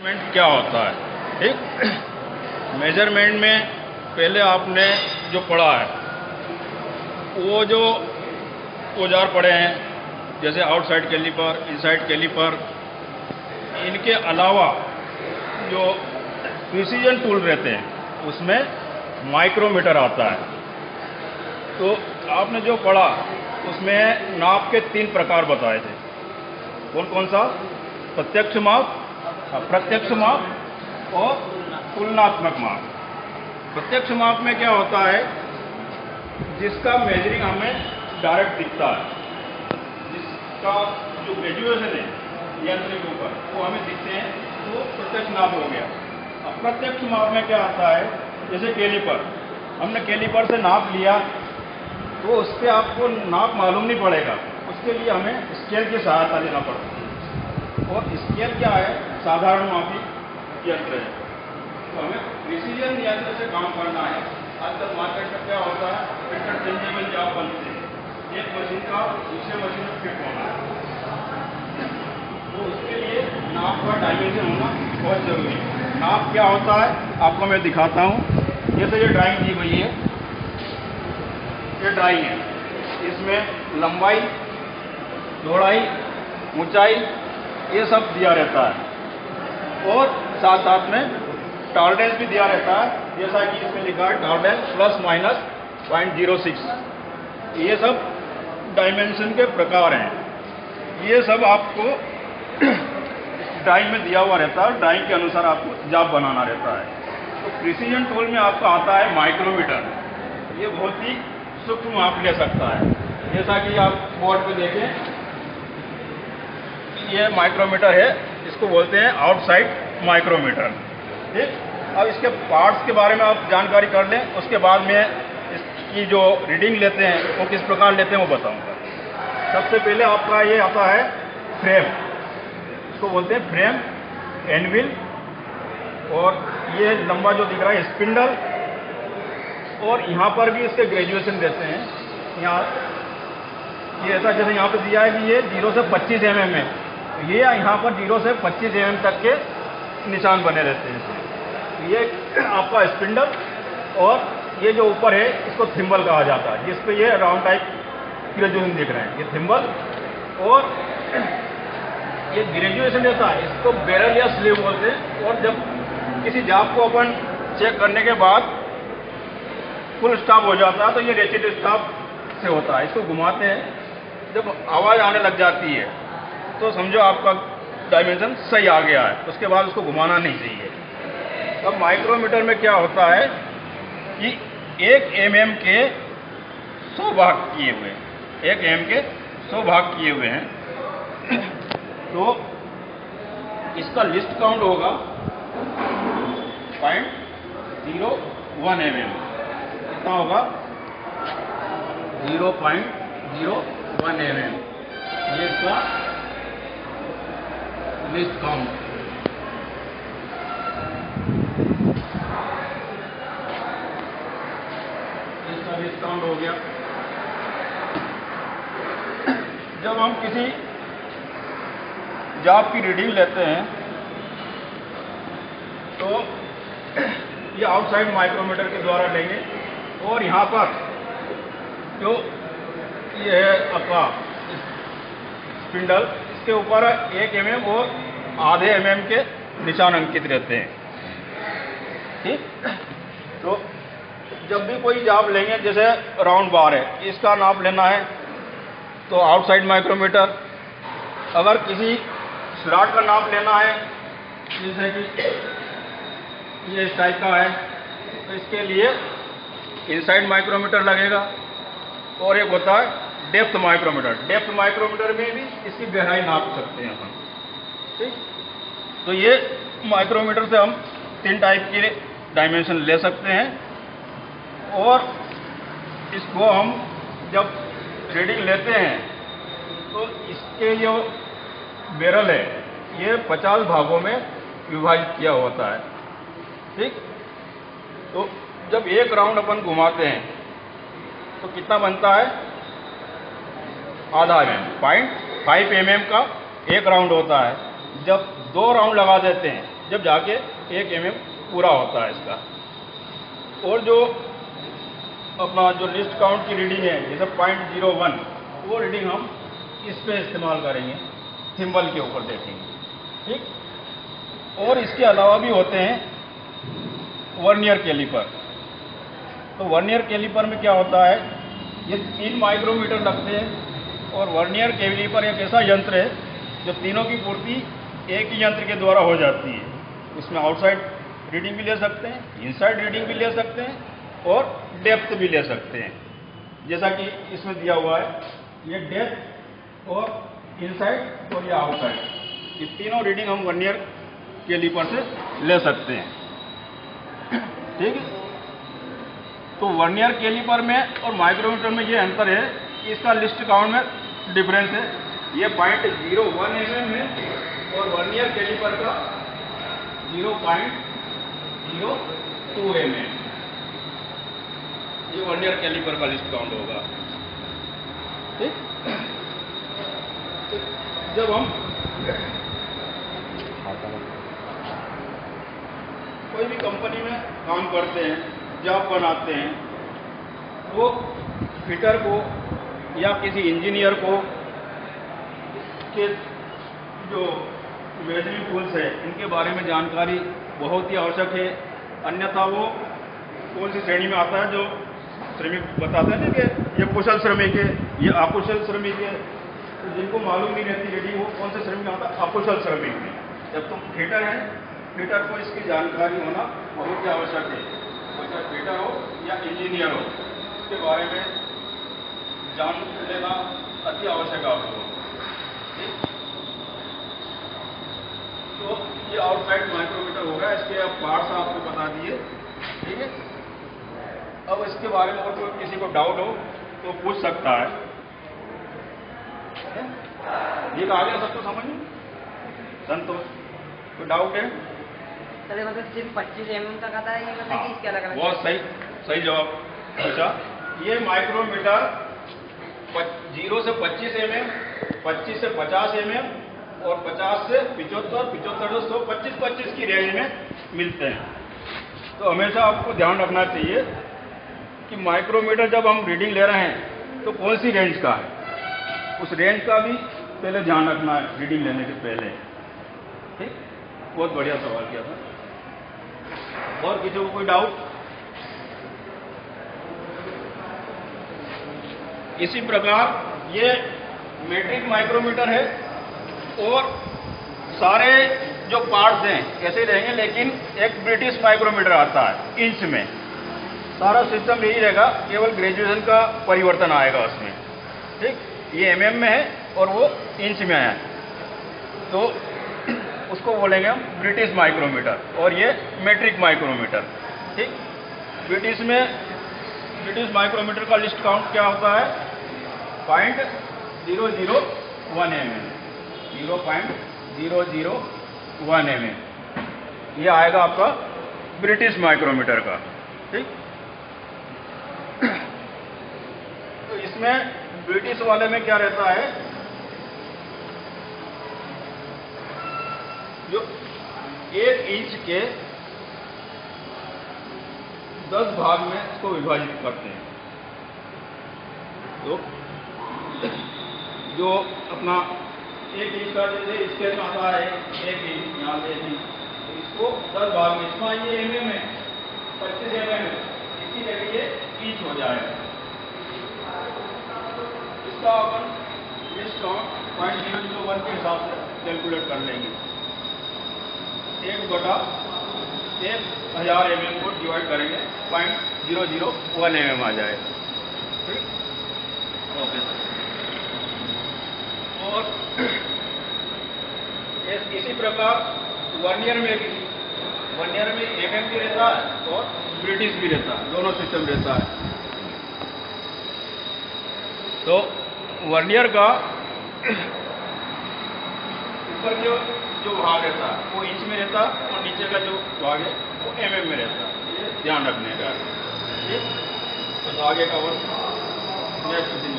Measurement क्या होता है? ठीक, मेजरमेंट में पहले आपने जो पढ़ा है वो जो औजार पढ़े हैं, जैसे आउटसाइड कैलीपर, इनसाइड कैलीपर, इनके अलावा जो प्रिसीजन टूल रहते हैं उसमें माइक्रोमीटर आता है। तो आपने जो पढ़ा उसमें नाप के 3 प्रकार बताए थे। कौन कौन सा? प्रत्यक्ष माप, अप्रत्यक्ष माप और तुलनात्मक माप। प्रत्यक्ष माप में क्या होता है? जिसका मेजरिंग हमें डायरेक्ट दिखता है, जिसका जो ग्रेजुएशन है यंत्र के ऊपर वो हमें दिखते हैं, वो प्रत्यक्ष माप हो गया। अप्रत्यक्ष माप में क्या आता है? जैसे कैलीपर, हमने कैलीपर से नाप लिया तो उस पर आपको नाप मालूम नहीं पड़ेगा, उसके लिए हमें स्केल की सहायता लेना पड़ता है। और स्केल क्या है? साधारण मापी यंत्र है। तो हमें प्रिसीजन यंत्र से काम करना है। आजकल मार्केट में क्या होता है, इंटरचेंजेबल जाप बनते हैं, एक मशीन का दूसरे मशीन में फिट होना है। तो उसके लिए नाप का डायमेंशन होना बहुत जरूरी है। नाप क्या होता है आपको मैं दिखाता हूँ। जैसे ये ड्राइंग दी गई है, ये ड्राइंग है, इसमें लंबाई, चौड़ाई, ऊंचाई ये सब दिया रहता है और साथ साथ में टॉलरेंस भी दिया रहता है। जैसा कि इसमें लिखा है टॉलरेंस प्लस माइनस 0.06। ये सब डायमेंशन के प्रकार हैं। ये सब आपको ड्राइंग में दिया हुआ रहता है, ड्राइंग के अनुसार आपको जाप बनाना रहता है। तो प्रिसीजन टूल में आपका आता है माइक्रोमीटर। ये बहुत ही सूक्ष्म माप ले सकता है। जैसा कि आप बोर्ड पे देखें, ये माइक्रोमीटर है, इसको बोलते हैं आउटसाइड माइक्रोमीटर। ठीक, अब इसके पार्ट्स के बारे में आप जानकारी कर लें, उसके बाद में इसकी जो रीडिंग लेते हैं वो किस प्रकार लेते हैं वो बताऊंगा। सबसे पहले आपका ये आता है फ्रेम, इसको बोलते हैं फ्रेम, एनविल, और ये लंबा जो दिख रहा है स्पिंडल, और यहाँ पर भी इसके ग्रेजुएशन देते हैं। यहाँ ये ऐसा जैसे यहाँ पे दिया है कि ये 0 से 25 mm है, ये यहाँ पर 0 से 25 mm तक के निशान बने रहते हैं। ये आपका स्पिंडल, और ये जो ऊपर है इसको थिम्बल कहा जाता है, जिस पे ये राउंड टाइप ग्रेजुएशन दिख रहे हैं, ये थिम्बल। और ये ग्रेजुएशन रहता है, इसको बैरल या स्लीव बोलते हैं। और जब किसी जाप को अपन चेक करने के बाद फुल स्टॉप हो जाता है तो ये रेचिड स्टॉप से होता है, इसको घुमाते हैं। जब आवाज़ आने लग जाती है तो समझो आपका डायमेंशन सही आ गया है, उसके बाद उसको घुमाना नहीं चाहिए। अब माइक्रोमीटर में क्या होता है कि 1 mm के 100 भाग किए हुए हैं, 1 mm के 100 भाग किए हुए हैं। तो इसका लिस्ट काउंट होगा 0.01 mm। कितना होगा? 0.01 mm। ये इसका लिस्ट काउंट। इसका लिस्ट काउंट हो गया। जब हम किसी जाप की रीडिंग लेते हैं तो ये आउटसाइड माइक्रोमीटर के द्वारा लेंगे, और यहाँ पर जो ये है आपका स्पिंडल, इसके ऊपर 1 mm और आधे mm के निशान अंकित रहते हैं। ठीक, तो जब भी कोई जाप लेंगे, जैसे राउंड बार है, इसका नाप लेना है तो आउटसाइड माइक्रोमीटर। अगर किसी स्लॉट का नाप लेना है, जैसे कि ये इस टाइप का है, तो इसके लिए इनसाइड माइक्रोमीटर लगेगा। और एक होता है डेप्थ माइक्रोमीटर। डेप्थ माइक्रोमीटर में भी इसकी गहराई नाप सकते हैं अपन। ठीक, तो ये माइक्रोमीटर से हम 3 टाइप के डायमेंशन ले सकते हैं। और इसको हम जब रीडिंग लेते हैं तो इसके जो बैरल है ये 50 भागों में विभाजित किया होता है। ठीक, तो जब एक राउंड अपन घुमाते हैं तो कितना बनता है? आधा mm, 0.5 mm का एक राउंड होता है। जब 2 राउंड लगा देते हैं, जब जाके 1 mm पूरा होता है इसका। और जो अपना जो लिस्ट काउंट की रीडिंग है जैसे 0.01, वो रीडिंग हम इस पे इस्तेमाल करेंगे, थिम्बल के ऊपर देखेंगे, ठीक। और इसके अलावा भी होते हैं वर्नियर कैलिपर। तो वर्नियर कैलिपर में क्या होता है, ये 3 माइक्रोमीटर लगते हैं और वर्नियर कैलिपर एक ऐसा यंत्र है जो तीनों की पूर्ति एक ही यंत्र के द्वारा हो जाती है। इसमें आउटसाइड रीडिंग भी ले सकते हैं, इनसाइड रीडिंग भी ले सकते हैं और डेप्थ भी ले सकते हैं। जैसा कि इसमें दिया हुआ है, ये डेप्थ और इनसाइड और ये आउटसाइड, ये तीनों रीडिंग हम वर्नियर कैलिपर से ले सकते हैं, ठीक है। तो वर्नियर कैलिपर में और माइक्रोमीटर में ये अंतर है कि इसका लिस्ट काउंट में डिफरेंस है। ये 0.01 mm है और वर्नियर कैलिपर का 0.02 mm। ये वर्नियर कैलिपर का लिस्ट काउंट होगा, ठीक। जब हम कोई भी कंपनी में काम करते हैं, जॉब बनाते हैं, वो फिटर को या किसी इंजीनियर को के जो मेजरिंग टूल्स है इनके बारे में जानकारी बहुत ही आवश्यक है। अन्यथा वो कौन सी श्रेणी में आता है, जो श्रमिक बताते हैं ना कि ये कुशल श्रमिक है, ये अकुशल श्रमिक है। तो जिनको मालूम नहीं रहती रीडिंग, वो कौन से श्रमिक में आता है, अकुशल श्रमिक में। जब तुम फिटर हैं, फिटर को इसकी जानकारी होना बहुत ही आवश्यक है। चाहे फिटर हो या इंजीनियर हो, इसके बारे में जान लेना अति आवश्यक आप लोगों को। तो ये आउटसाइड माइक्रोमीटर होगा, इसके अब पार्ट्स आपको बता दिए, ठीक है। अब इसके बारे में और कोई किसी को डाउट हो तो पूछ सकता है। ये आ गया सबको समझ में? संतोष, कोई डाउट है? मतलब सिर्फ 25 mm का आता है, ये मतलब कि इसके अलग अलग। बहुत सही जवाब पूछा। ये माइक्रोमीटर 0 से 25 mm, 25 से 50 mm और 50 से 75, 75 से 100, 25 की रेंज में मिलते हैं। तो हमेशा आपको ध्यान रखना चाहिए कि माइक्रोमीटर जब हम रीडिंग ले रहे हैं तो कौन सी रेंज का है, उस रेंज का भी पहले ध्यान रखना है रीडिंग लेने के पहले, ठीक। बहुत बढ़िया सवाल किया था। और किसी को कोई डाउट? इसी प्रकार ये मेट्रिक माइक्रोमीटर है और सारे जो पार्ट्स हैं ऐसे रहेंगे, लेकिन एक ब्रिटिश माइक्रोमीटर आता है इंच में। सारा सिस्टम यही रहेगा, केवल ग्रेजुएशन का परिवर्तन आएगा उसमें, ठीक। ये mm में है और वो इंच में है, तो उसको बोलेंगे हम ब्रिटिश माइक्रोमीटर। और ये मेट्रिक माइक्रोमीटर, ठीक। ब्रिटिश माइक्रोमीटर का लिस्ट काउंट क्या होता है, 0.001 mm, 0.001 mm। ये आएगा आपका ब्रिटिश माइक्रोमीटर का, ठीक। तो इसमें ब्रिटिश वाले में क्या रहता है, जो 1 इंच के 10 भाग में इसको विभाजित करते हैं। तो जो अपना 1 इंच का जैसे स्केल में आता है 1 इंच, यहाँ से 1 इंच, तो इसको 10 भाग में, इसमें ये mm है, 25 mm है, इसकी जगह ये इंच हो जाएगा। इसका अपन लिस्ट काउंट 0.001 के हिसाब से कैलकुलेट कर लेंगे। 1/1000 mm को डिवाइड करेंगे, 0.001 mm आ जाए, ठीक। Okay sir. और इसी प्रकार वर्नियर में mm भी रहता है और ब्रिटिश भी रहता है, दोनों सिस्टम रहता है। तो वर्नियर का ऊपर जो भाग रहता है वो इंच में रहता है और नीचे का जो भाग है वो mm में रहता है, ये ध्यान रखने का, ठीक। तो आगे का वर्क नेक्स्ट दिन